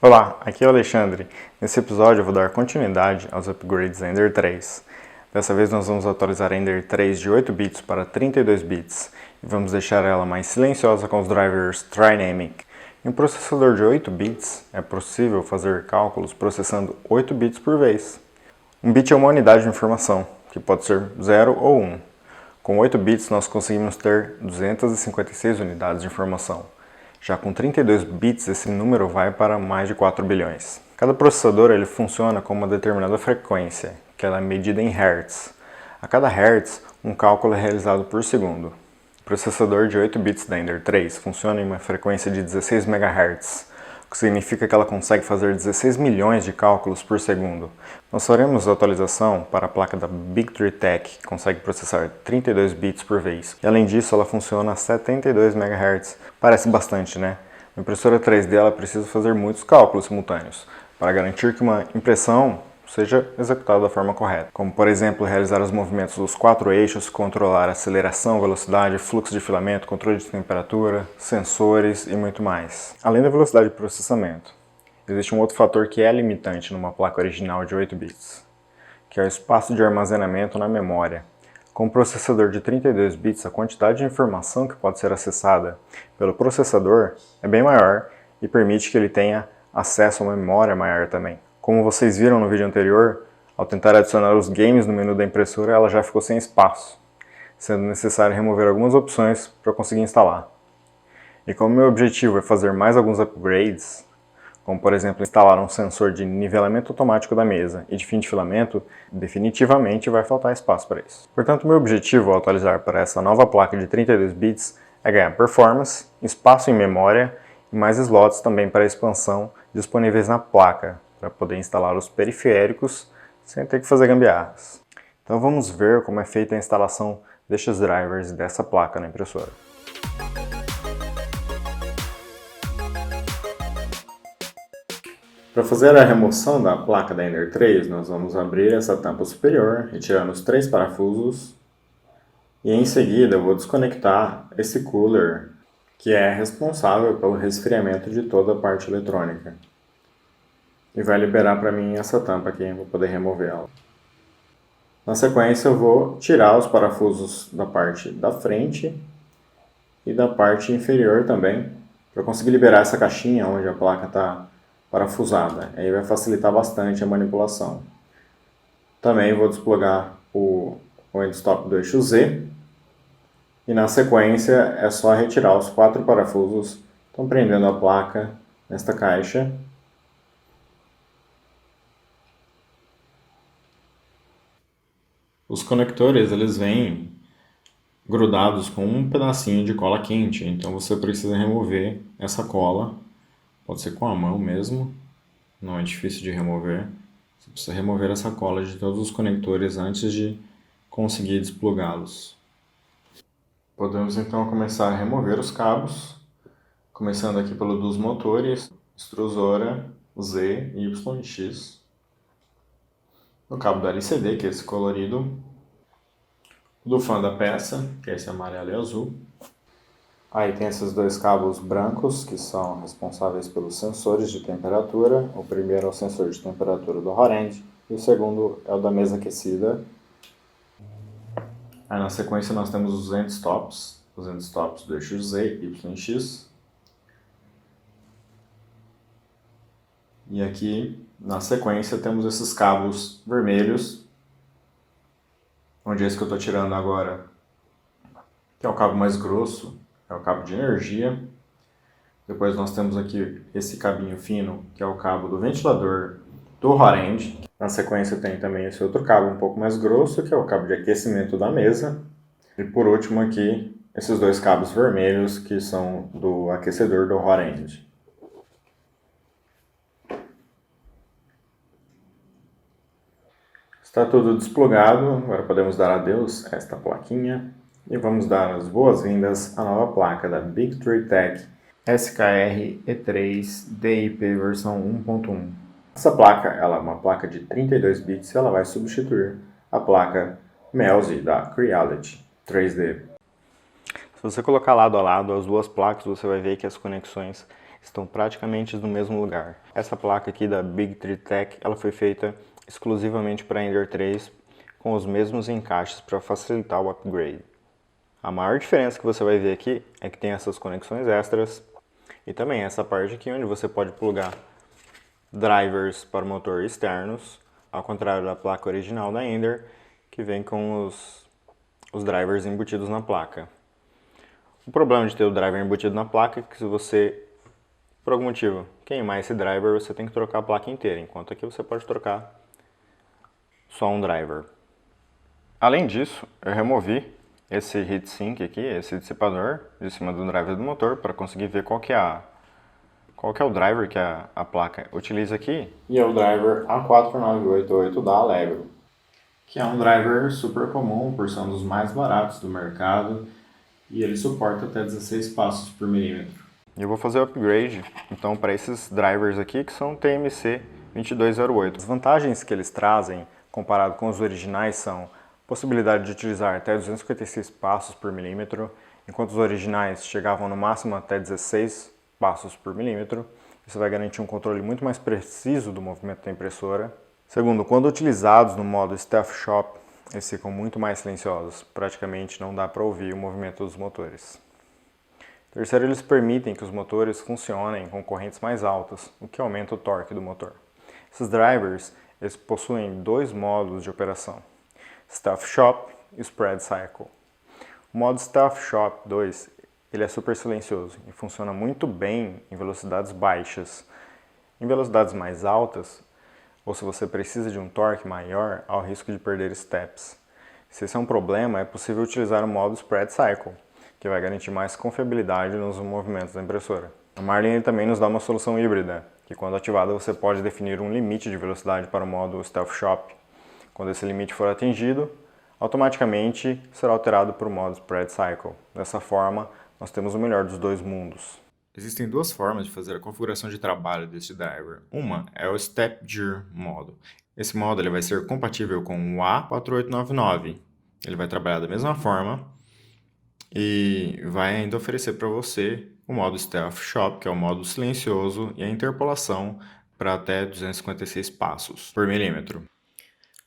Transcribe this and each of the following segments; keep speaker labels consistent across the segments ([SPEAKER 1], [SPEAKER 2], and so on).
[SPEAKER 1] Olá, aqui é o Alexandre. Nesse episódio eu vou dar continuidade aos upgrades da Ender 3. Dessa vez nós vamos atualizar a Ender 3 de 8 bits para 32 bits e vamos deixar ela mais silenciosa com os drivers Trinamic. Em um processador de 8 bits é possível fazer cálculos processando 8 bits por vez. Um bit é uma unidade de informação, que pode ser 0 ou 1. Com 8 bits nós conseguimos ter 256 unidades de informação. Já com 32 bits, esse número vai para mais de 4 bilhões. Cada processador ele funciona com uma determinada frequência, que ela é medida em Hz. A cada Hz, um cálculo é realizado por segundo. O processador de 8 bits da Ender 3 funciona em uma frequência de 16 MHz, o que significa que ela consegue fazer 16 milhões de cálculos por segundo. Nós faremos a atualização para a placa da Big Tree Tech, que consegue processar 32 bits por vez. E além disso, ela funciona a 72 MHz. Parece bastante, né? A impressora 3D ela precisa fazer muitos cálculos simultâneos para garantir que uma impressão seja executada da forma correta, como por exemplo realizar os movimentos dos 4 eixos, controlar aceleração, velocidade, fluxo de filamento, controle de temperatura, sensores e muito mais. Além da velocidade de processamento, existe um outro fator que é limitante numa placa original de 8 bits, que é o espaço de armazenamento na memória. Com um processador de 32 bits, a quantidade de informação que pode ser acessada pelo processador é bem maior e permite que ele tenha acesso a uma memória maior também. Como vocês viram no vídeo anterior, ao tentar adicionar os games no menu da impressora, ela já ficou sem espaço, sendo necessário remover algumas opções para conseguir instalar. E como meu objetivo é fazer mais alguns upgrades, como por exemplo instalar um sensor de nivelamento automático da mesa e de fim de filamento, definitivamente vai faltar espaço para isso. Portanto, meu objetivo ao atualizar para essa nova placa de 32 bits é ganhar performance, espaço em memória e mais slots também para expansão disponíveis na placa, para poder instalar os periféricos sem ter que fazer gambiarras. Então vamos ver como é feita a instalação destes drivers dessa placa na impressora. Para fazer a remoção da placa da Ender 3, nós vamos abrir essa tampa superior, retirando os 3 parafusos, e em seguida eu vou desconectar esse cooler, que é responsável pelo resfriamento de toda a parte eletrônica. E vai liberar para mim essa tampa aqui, vou poder removê-la. Na sequência eu vou tirar os parafusos da parte da frente e da parte inferior também, para conseguir liberar essa caixinha onde a placa está parafusada. Aí vai facilitar bastante a manipulação. Também vou desplugar o endstop do eixo Z. E na sequência é só retirar os 4 parafusos que estão prendendo a placa nesta caixa. Os conectores eles vêm grudados com um pedacinho de cola quente, então você precisa remover essa cola. Pode ser com a mão mesmo, não é difícil de remover. Você precisa remover essa cola de todos os conectores antes de conseguir desplugá-los. Podemos então começar a remover os cabos, começando aqui pelo dos motores, extrusora, Z, Y e X. O cabo do LCD, que é esse colorido. O do fã da peça, que é esse amarelo e azul. Aí tem esses 2 cabos brancos, que são responsáveis pelos sensores de temperatura. O primeiro é o sensor de temperatura do hot end, e o segundo é o da mesa aquecida. Aí na sequência nós temos os endstops do eixo Z, Y e X. E aqui na sequência temos esses cabos vermelhos, onde é esse que eu estou tirando agora, que é o cabo mais grosso, é o cabo de energia. Depois nós temos aqui esse cabinho fino, que é o cabo do ventilador do hot end. Na sequência tem também esse outro cabo um pouco mais grosso, que é o cabo de aquecimento da mesa. E por último aqui, esses 2 cabos vermelhos, que são do aquecedor do hot end. Está tudo desplugado, agora podemos dar adeus a esta plaquinha e vamos dar as boas-vindas à nova placa da Big Tree Tech SKR E3 DIP versão 1.1. Essa placa ela é uma placa de 32 bits e ela vai substituir a placa MELSI da Creality 3D. Se você colocar lado a lado as duas placas, você vai ver que as conexões estão praticamente no mesmo lugar. Essa placa aqui da Big Tree Tech, ela foi feita exclusivamente para Ender 3 com os mesmos encaixes para facilitar o upgrade. A maior diferença que você vai ver aqui é que tem essas conexões extras e também essa parte aqui onde você pode plugar drivers para o motor externos, ao contrário da placa original da Ender, que vem com os drivers embutidos na placa. O problema de ter o driver embutido na placa é que se você, por algum motivo, queimar esse driver, você tem que trocar a placa inteira, enquanto aqui você pode trocar só um driver. Além disso, eu removi esse heatsink aqui, esse dissipador, de cima do driver do motor, para conseguir ver qual que é o driver que a placa utiliza aqui. E é o driver A4988 da Allegro, que é um driver super comum, por ser um dos mais baratos do mercado, e ele suporta até 16 passos por milímetro. E eu vou fazer o upgrade, então, para esses drivers aqui, que são TMC 2208. As vantagens que eles trazem, comparado com os originais, são possibilidade de utilizar até 256 passos por milímetro, enquanto os originais chegavam no máximo até 16 passos por milímetro. Isso vai garantir um controle muito mais preciso do movimento da impressora. Segundo, quando utilizados no modo Stealth Shop, eles ficam muito mais silenciosos, praticamente não dá para ouvir o movimento dos motores. Terceiro, eles permitem que os motores funcionem com correntes mais altas, o que aumenta o torque do motor. Esses drivers eles possuem dois modos de operação, Stealth Shop e Spread Cycle. O modo Stealth Shop 2 ele é super silencioso e funciona muito bem em velocidades baixas. Em velocidades mais altas, ou se você precisa de um torque maior, há o risco de perder steps. Se esse é um problema, é possível utilizar o modo Spread Cycle, que vai garantir mais confiabilidade nos movimentos da impressora. A Marlin também nos dá uma solução híbrida, que quando ativada você pode definir um limite de velocidade para o modo Stealth Shop. Quando esse limite for atingido, automaticamente será alterado para o modo Spread Cycle. Dessa forma, nós temos o melhor dos dois mundos. Existem duas formas de fazer a configuração de trabalho deste driver. Uma é o Step Gear modo. Esse modo ele vai ser compatível com o A4899. Ele vai trabalhar da mesma forma e vai ainda oferecer para você o modo Stealth Shop, que é o modo silencioso, e a interpolação para até 256 passos por milímetro.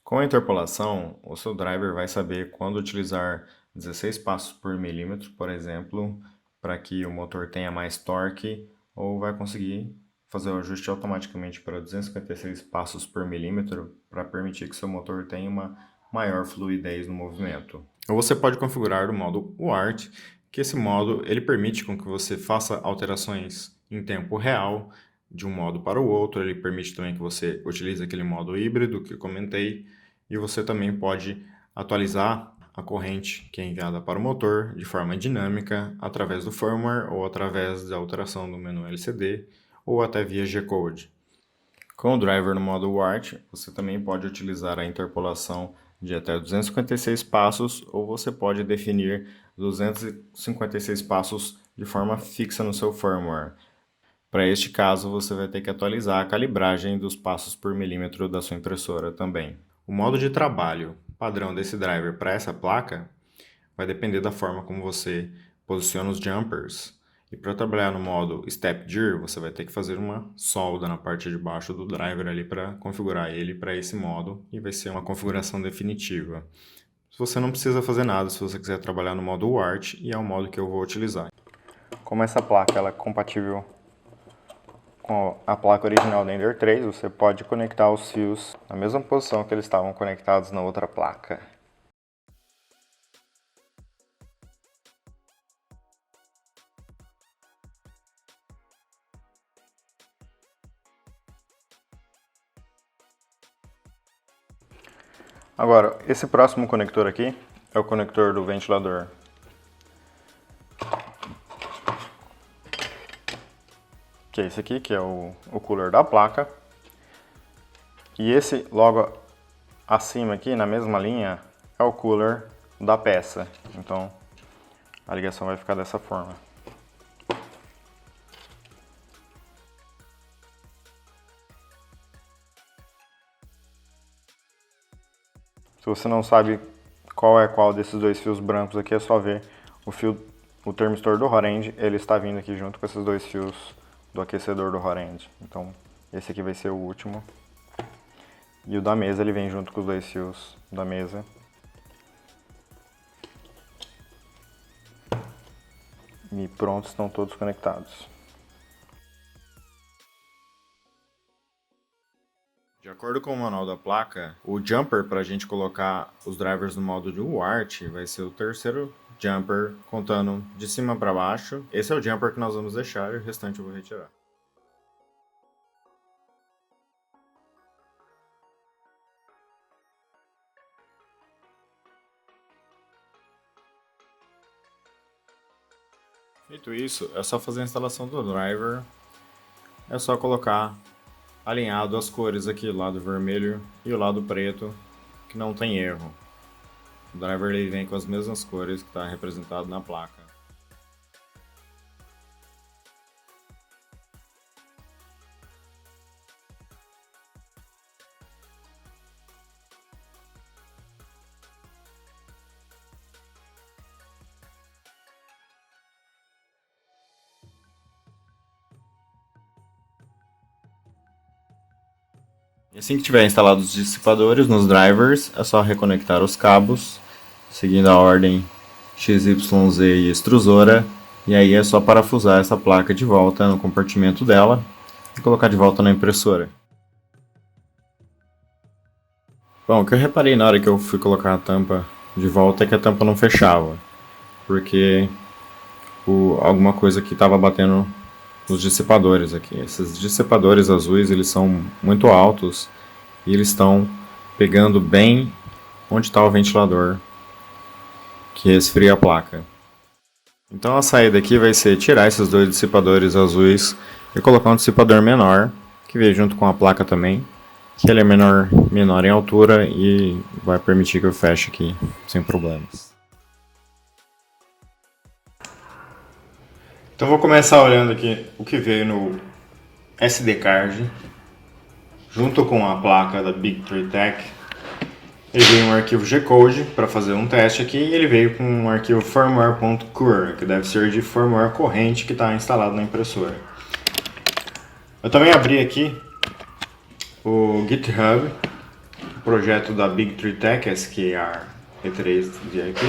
[SPEAKER 1] Com a interpolação, o seu driver vai saber quando utilizar 16 passos por milímetro, por exemplo, para que o motor tenha mais torque, ou vai conseguir fazer o ajuste automaticamente para 256 passos por milímetro para permitir que seu motor tenha uma maior fluidez no movimento. Ou você pode configurar o modo UART, que esse modo ele permite com que você faça alterações em tempo real de um modo para o outro. Ele permite também que você utilize aquele modo híbrido que eu comentei, e você também pode atualizar a corrente que é enviada para o motor de forma dinâmica através do firmware ou através da alteração do menu LCD ou até via G-Code. Com o driver no modo UART, você também pode utilizar a interpolação de até 256 passos, ou você pode definir 256 passos de forma fixa no seu firmware. Para este caso, você vai ter que atualizar a calibragem dos passos por milímetro da sua impressora também. O modo de trabalho padrão desse driver para essa placa vai depender da forma como você posiciona os jumpers. E para trabalhar no modo Step Gear, você vai ter que fazer uma solda na parte de baixo do driver ali para configurar ele para esse modo, e vai ser uma configuração definitiva. Você não precisa fazer nada se você quiser trabalhar no modo UART, e é o modo que eu vou utilizar. Como essa placa ela é compatível com a placa original da Ender 3, você pode conectar os fios na mesma posição que eles estavam conectados na outra placa. Agora, esse próximo conector aqui é o conector do ventilador. Que é esse aqui, que é o cooler da placa. E esse logo acima aqui, na mesma linha, é o cooler da peça. Então, a ligação vai ficar dessa forma. Se você não sabe qual é qual desses dois fios brancos aqui, é só ver o termistor do Horend, ele está vindo aqui junto com esses dois fios do aquecedor do hot-end. Então, esse aqui vai ser o último. E o da mesa, ele vem junto com os 2 fios da mesa. E pronto, estão todos conectados. De acordo com o manual da placa, o jumper para a gente colocar os drivers no modo de UART vai ser o terceiro jumper, contando de cima para baixo. Esse é o jumper que nós vamos deixar e o restante eu vou retirar. Feito isso, é só fazer a instalação do driver. É só colocar alinhado as cores aqui, o lado vermelho e o lado preto, que não tem erro. O driver ele vem com as mesmas cores que está representado na placa. E assim que tiver instalado os dissipadores nos drivers, é só reconectar os cabos, seguindo a ordem XYZ e extrusora, e aí é só parafusar essa placa de volta no compartimento dela e colocar de volta na impressora. Bom, o que eu reparei na hora que eu fui colocar a tampa de volta é que a tampa não fechava, porque alguma coisa que estava batendo os dissipadores aqui. Esses dissipadores azuis, eles são muito altos e eles estão pegando bem onde está o ventilador que resfria a placa. Então a saída aqui vai ser tirar esses 2 dissipadores azuis e colocar um dissipador menor, que veio junto com a placa também, que ele é menor em altura e vai permitir que eu feche aqui sem problemas. Então vou começar olhando aqui o que veio no SD card, junto com a placa da Big Tree Tech. Ele veio um arquivo G-Code para fazer um teste aqui e ele veio com um arquivo firmware.cur, que deve ser de firmware corrente que está instalado na impressora. Eu também abri aqui o GitHub, o projeto da Big Tree Tech, SKR P3 VIP,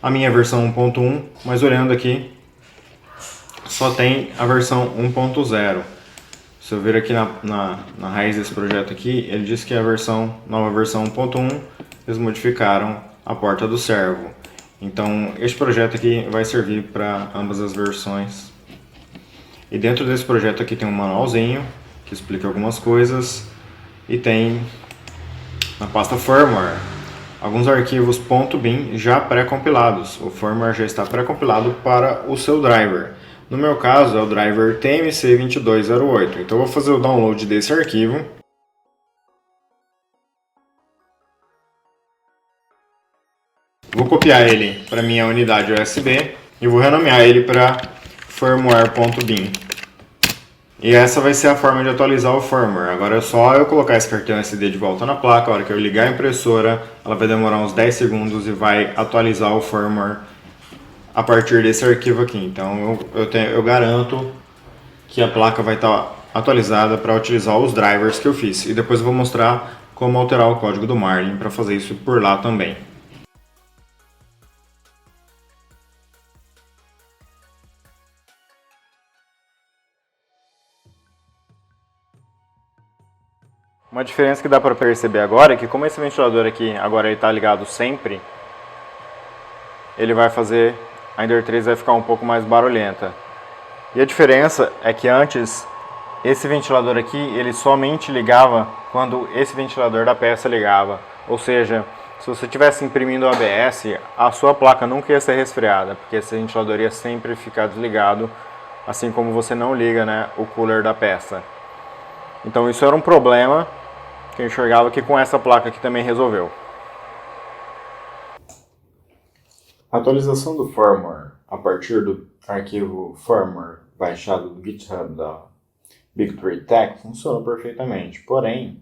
[SPEAKER 1] a minha versão 1.1, mas olhando aqui só tem a versão 1.0. Se eu vir aqui na raiz desse projeto aqui, ele diz que a nova versão 1.1, eles modificaram a porta do servo. Então, este projeto aqui vai servir para ambas as versões. E dentro desse projeto aqui tem um manualzinho, que explica algumas coisas. E tem, na pasta firmware, alguns arquivos .bin já pré-compilados. O firmware já está pré-compilado para o seu driver. No meu caso é o driver TMC2208, então eu vou fazer o download desse arquivo. Vou copiar ele para minha unidade USB e vou renomear ele para firmware.bin. E essa vai ser a forma de atualizar o firmware. Agora é só eu colocar esse cartão SD de volta na placa. A hora que eu ligar a impressora, ela vai demorar uns 10 segundos e vai atualizar o firmware a partir desse arquivo aqui. Então eu garanto que a placa vai estar atualizada para utilizar os drivers que eu fiz. E depois eu vou mostrar como alterar o código do Marlin para fazer isso por lá também. Uma diferença que dá para perceber agora é que como esse ventilador aqui agora está ligado sempre, ele vai fazer, a Ender 3 vai ficar um pouco mais barulhenta. E a diferença é que antes, esse ventilador aqui, ele somente ligava quando esse ventilador da peça ligava. Ou seja, se você estivesse imprimindo o ABS, a sua placa nunca ia ser resfriada, porque esse ventilador ia sempre ficar desligado, assim como você não liga, né, o cooler da peça. Então isso era um problema que eu enxergava que com essa placa aqui também resolveu. A atualização do firmware a partir do arquivo firmware baixado do GitHub da Big Tree Tech funciona perfeitamente. Porém,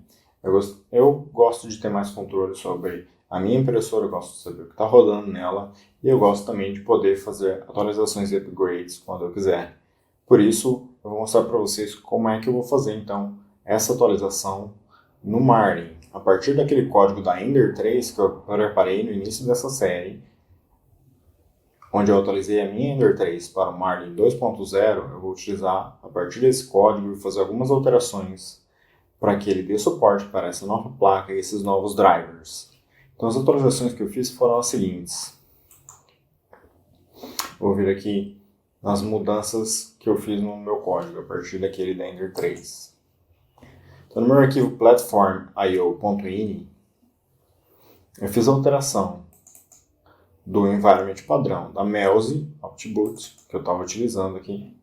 [SPEAKER 1] eu gosto de ter mais controle sobre a minha impressora, eu gosto de saber o que está rodando nela e eu gosto também de poder fazer atualizações e upgrades quando eu quiser. Por isso, eu vou mostrar para vocês como é que eu vou fazer então essa atualização no Marlin. A partir daquele código da Ender 3 que eu preparei no início dessa série, onde eu atualizei a minha Ender 3 para o Marlin 2.0, eu vou utilizar a partir desse código e fazer algumas alterações para que ele dê suporte para essa nova placa e esses novos drivers. Então as atualizações que eu fiz foram as seguintes. Vou vir aqui nas mudanças que eu fiz no meu código a partir daquele da Ender 3. Então no meu arquivo platform.io.ini eu fiz a alteração do environment padrão da Melzi Optboot, que eu estava utilizando aqui,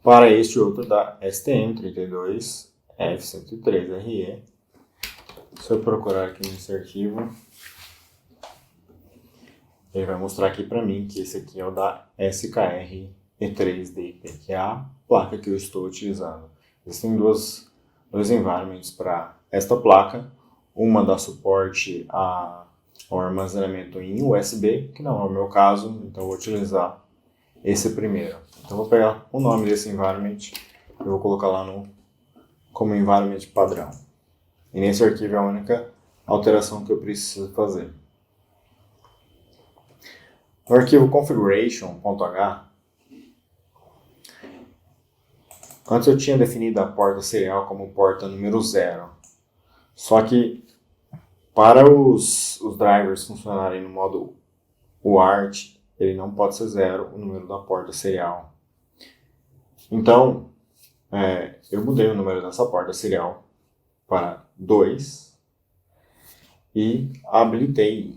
[SPEAKER 1] para este outro da STM32F103RE. Se eu procurar aqui nesse arquivo, ele vai mostrar aqui para mim que esse aqui é o da SKR E3DP, que é a placa que eu estou utilizando. Existem dois environments para esta placa. Uma dá suporte ao armazenamento em USB, que não é o meu caso, então eu vou utilizar esse primeiro. Então eu vou pegar o nome desse environment e vou colocar lá como environment padrão. E nesse arquivo é a única alteração que eu preciso fazer. No arquivo configuration.h, antes eu tinha definido a porta serial como porta número 0. Só que para os drivers funcionarem no modo UART, ele não pode ser 0 o número da porta serial. Então, eu mudei o número dessa porta serial para 2 e habilitei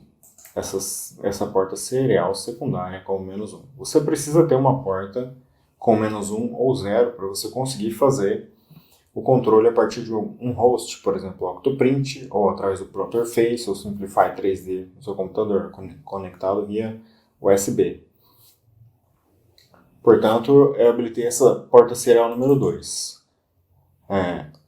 [SPEAKER 1] essa porta serial secundária como -1. Você precisa ter uma porta com -1 ou 0 para você conseguir fazer o controle a partir de um host, por exemplo, Octoprint, ou através do Pronterface ou Simplify 3D no seu computador, conectado via USB. Portanto, eu habilitei essa porta serial número 2.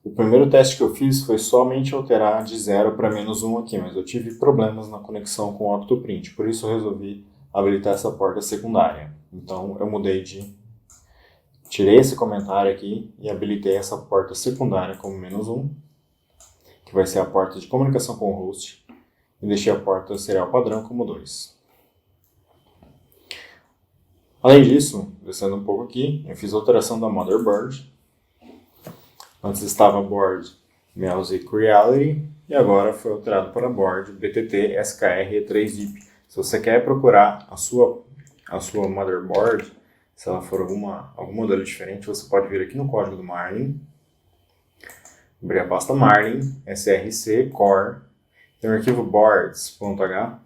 [SPEAKER 1] O primeiro teste que eu fiz foi somente alterar de 0 para -1 aqui, mas eu tive problemas na conexão com o Octoprint, por isso eu resolvi habilitar essa porta secundária. Então eu tirei esse comentário aqui e habilitei essa porta secundária como -1, que vai ser a porta de comunicação com o host, e deixei a porta serial padrão como 2. Além disso, descendo um pouco aqui, eu fiz a alteração da motherboard. Antes estava board Melzi Creality e agora foi alterado para board BTT SKR E3DIP. Se você quer procurar a sua motherboard, se ela for algum modelo diferente, você pode vir aqui no código do Marlin, abrir a pasta Marlin, src, core, tem o arquivo boards.h,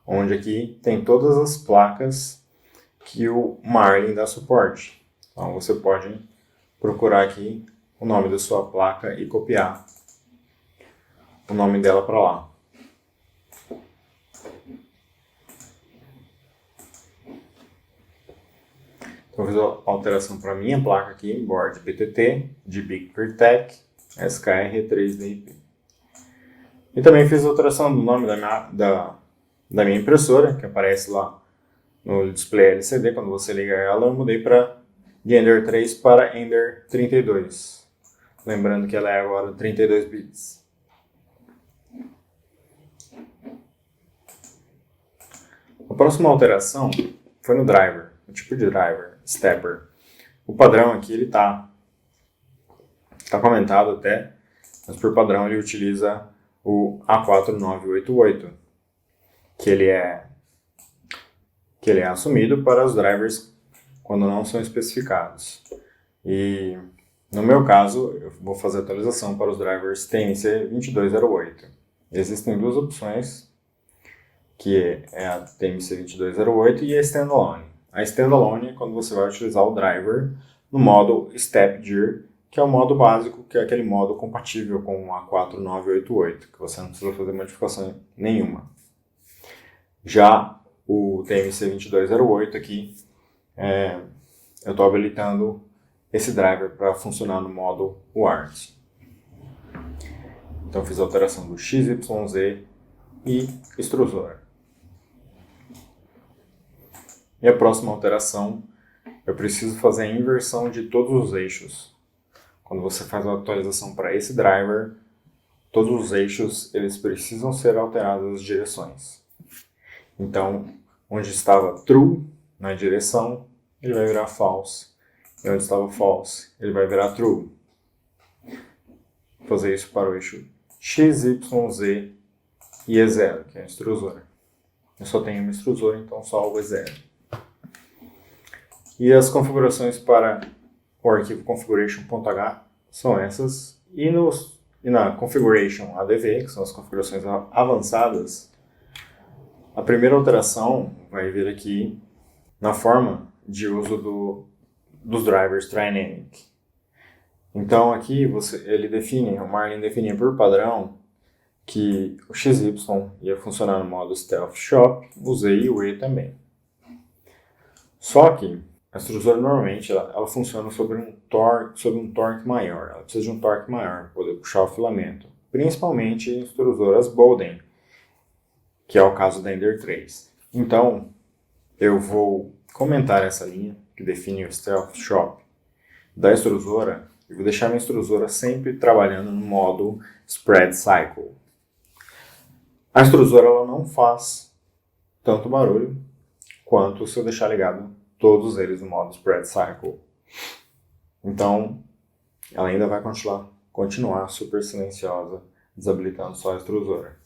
[SPEAKER 1] onde aqui tem todas as placas que o Marlin dá suporte. Então você pode procurar aqui o nome da sua placa e copiar o nome dela para lá. Então eu fiz a alteração para a minha placa aqui, board BTT, de Big Tech, SKR E3DIP. E também fiz a alteração do nome da minha impressora, que aparece lá no display LCD. Quando você liga ela, eu mudei de Ender 3 para Ender 32. Lembrando que ela é agora 32 bits. A próxima alteração foi no driver, o tipo de driver, stepper. O padrão aqui ele tá comentado até, mas por padrão ele utiliza o A4988, que ele é assumido para os drivers quando não são especificados. E no meu caso, eu vou fazer a atualização para os drivers TMC2208. Existem duas opções, que é a TMC2208 e a Standalone. A Standalone é quando você vai utilizar o driver no modo StepGear, que é o modo básico, que é aquele modo compatível com o A4988, que você não precisa fazer modificação nenhuma. Já o TMC2208 aqui, eu estou habilitando esse driver para funcionar no modo UART. Então fiz a alteração do XYZ e extrusor. E a próxima alteração eu preciso fazer a inversão de todos os eixos. Quando você faz a atualização para esse driver, todos os eixos eles precisam ser alteradas as direções. Então, onde estava true na direção, ele vai virar false. E onde estava false, ele vai virar true. Vou fazer isso para o eixo x, y, z e E0, que é a extrusora. Eu só tenho uma extrusora, então só o E0. E as configurações para o arquivo configuration.h são essas. E na configuration ADV, que são as configurações avançadas, a primeira alteração vai vir aqui na forma de uso dos drivers Trinamic. Então aqui o Marlin define por padrão que o XY ia funcionar no modo Stealth Shop, o Z e o E também. Só que a extrusora normalmente ela funciona sobre um torque maior. Ela precisa de um torque maior para poder puxar o filamento. Principalmente em extrusoras Bowden, que é o caso da Ender 3. Então, eu vou comentar essa linha que define o Stealth Shop da extrusora e vou deixar minha extrusora sempre trabalhando no modo Spread Cycle. A extrusora ela não faz tanto barulho quanto se eu deixar ligado todos eles no modo Spread Cycle. Então, ela ainda vai continuar super silenciosa, desabilitando só a extrusora.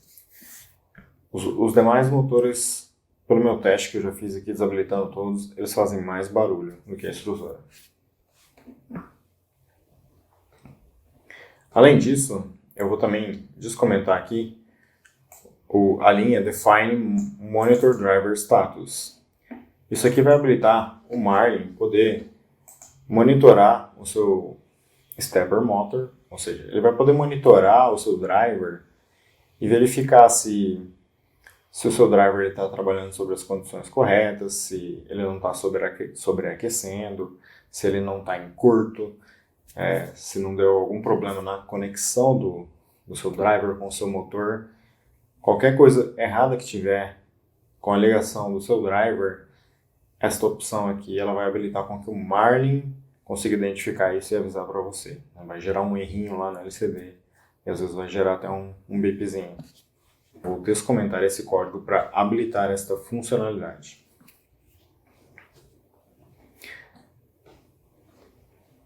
[SPEAKER 1] Os demais motores, pelo meu teste que eu já fiz aqui desabilitando todos, eles fazem mais barulho do que a extrusora. Além disso, eu vou também descomentar aqui a linha Define Monitor Driver Status. Isso aqui vai habilitar o Marlin poder monitorar o seu stepper motor, ou seja, ele vai poder monitorar o seu driver e verificar se o seu driver está trabalhando sobre as condições corretas, se ele não está sobreaquecendo, se ele não está em curto, se não deu algum problema na conexão do seu driver com o seu motor. Qualquer coisa errada que tiver com a ligação do seu driver, esta opção aqui ela vai habilitar com que o Marlin consiga identificar isso e avisar para você. Vai gerar um errinho lá no LCD e às vezes vai gerar até um bipzinho. Vou descomentar esse código para habilitar esta funcionalidade.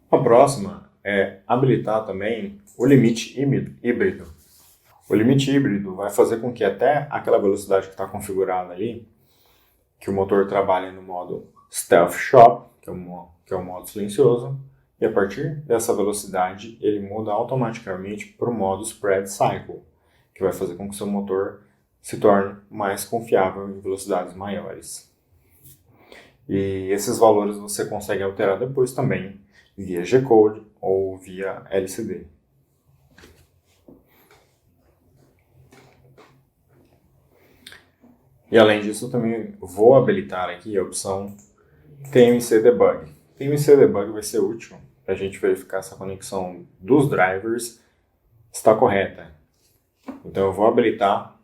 [SPEAKER 1] A próxima é habilitar também o limite híbrido. O limite híbrido vai fazer com que até aquela velocidade que está configurada ali, que o motor trabalhe no modo Stealth Shop, que é o modo silencioso, e a partir dessa velocidade ele muda automaticamente para o modo Spread Cycle, que vai fazer com que o seu motor se torne mais confiável em velocidades maiores. E esses valores você consegue alterar depois também via G-Code ou via LCD. E além disso, eu também vou habilitar aqui a opção TMC Debug. TMC Debug vai ser útil para a gente verificar se a conexão dos drivers está correta. Então eu vou habilitar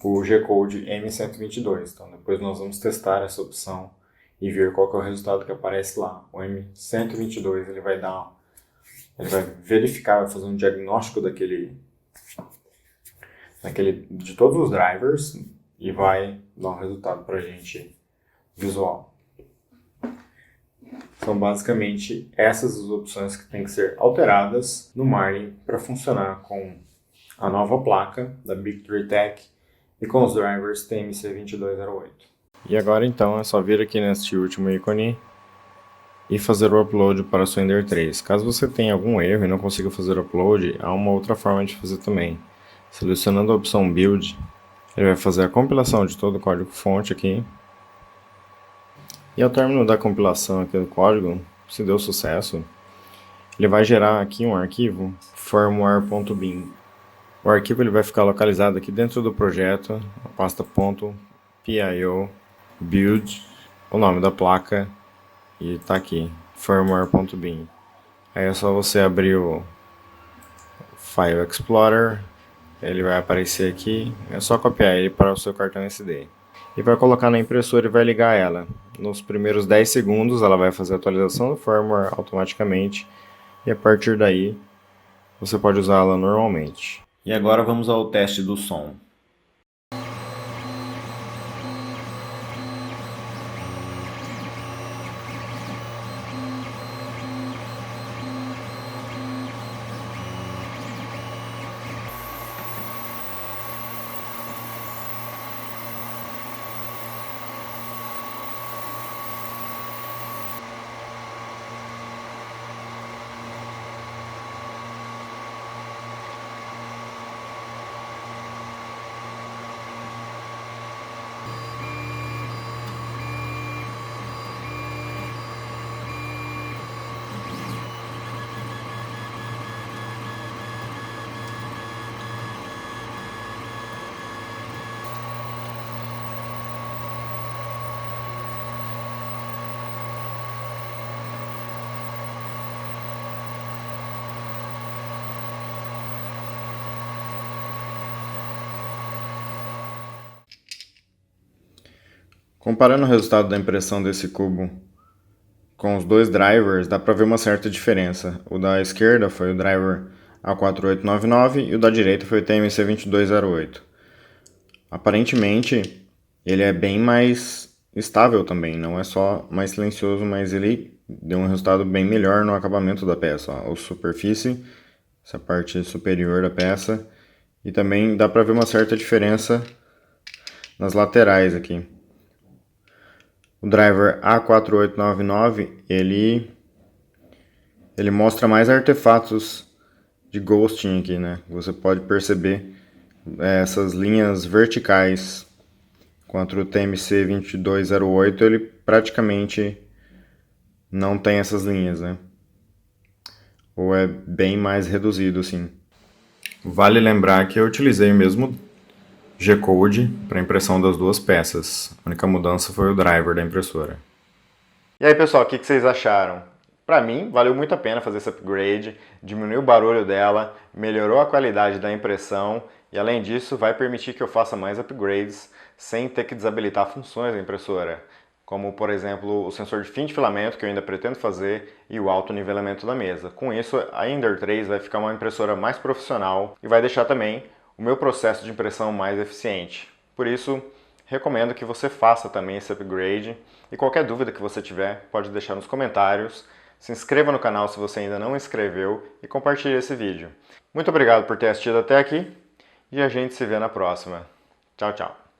[SPEAKER 1] o G-Code M122. Então depois nós vamos testar essa opção e ver qual que é o resultado que aparece lá. O M122 ele vai verificar, vai fazer um diagnóstico de todos os drivers e vai dar um resultado para a gente visual. São basicamente essas as opções que têm que ser alteradas no Marlin para funcionar com a nova placa da Big3 Tech e com os drivers TMC2208. E agora então é só vir aqui neste último ícone e fazer o upload para a sua Ender 3. Caso você tenha algum erro e não consiga fazer o upload, há uma outra forma de fazer também. Selecionando a opção Build, ele vai fazer a compilação de todo o código-fonte aqui. E ao término da compilação aqui do código, se deu sucesso, ele vai gerar aqui um arquivo firmware.bin. O arquivo ele vai ficar localizado aqui dentro do projeto, a pasta .pio build, o nome da placa, e está aqui, firmware.bin. Aí é só você abrir o File Explorer, ele vai aparecer aqui, é só copiar ele para o seu cartão SD. e vai colocar na impressora e vai ligar ela. Nos primeiros 10 segundos ela vai fazer a atualização do firmware automaticamente e a partir daí você pode usá-la normalmente. E agora vamos ao teste do som. Comparando o resultado da impressão desse cubo com os dois drivers, dá para ver uma certa diferença. O da esquerda foi o driver A4899 e o da direita foi o TMC2208. Aparentemente, ele é bem mais estável também, não é só mais silencioso, mas ele deu um resultado bem melhor no acabamento da peça. Ó. A superfície, essa parte superior da peça, e também dá para ver uma certa diferença nas laterais aqui. O driver A4899, ele mostra mais artefatos de ghosting aqui, né? Você pode perceber essas linhas verticais, enquanto o TMC2208 ele praticamente não tem essas linhas, né? Ou é bem mais reduzido, assim. Vale lembrar que eu utilizei o mesmo G-Code para impressão das duas peças. A única mudança foi o driver da impressora. E aí, pessoal, o que vocês acharam? Para mim, valeu muito a pena fazer esse upgrade, diminuiu o barulho dela, melhorou a qualidade da impressão e, além disso, vai permitir que eu faça mais upgrades sem ter que desabilitar funções da impressora, como, por exemplo, o sensor de fim de filamento, que eu ainda pretendo fazer, e o autonivelamento da mesa. Com isso, a Ender 3 vai ficar uma impressora mais profissional e vai deixar também o meu processo de impressão mais eficiente. Por isso, recomendo que você faça também esse upgrade e qualquer dúvida que você tiver, pode deixar nos comentários. Se inscreva no canal se você ainda não inscreveu e compartilhe esse vídeo. Muito obrigado por ter assistido até aqui e a gente se vê na próxima. Tchau, tchau!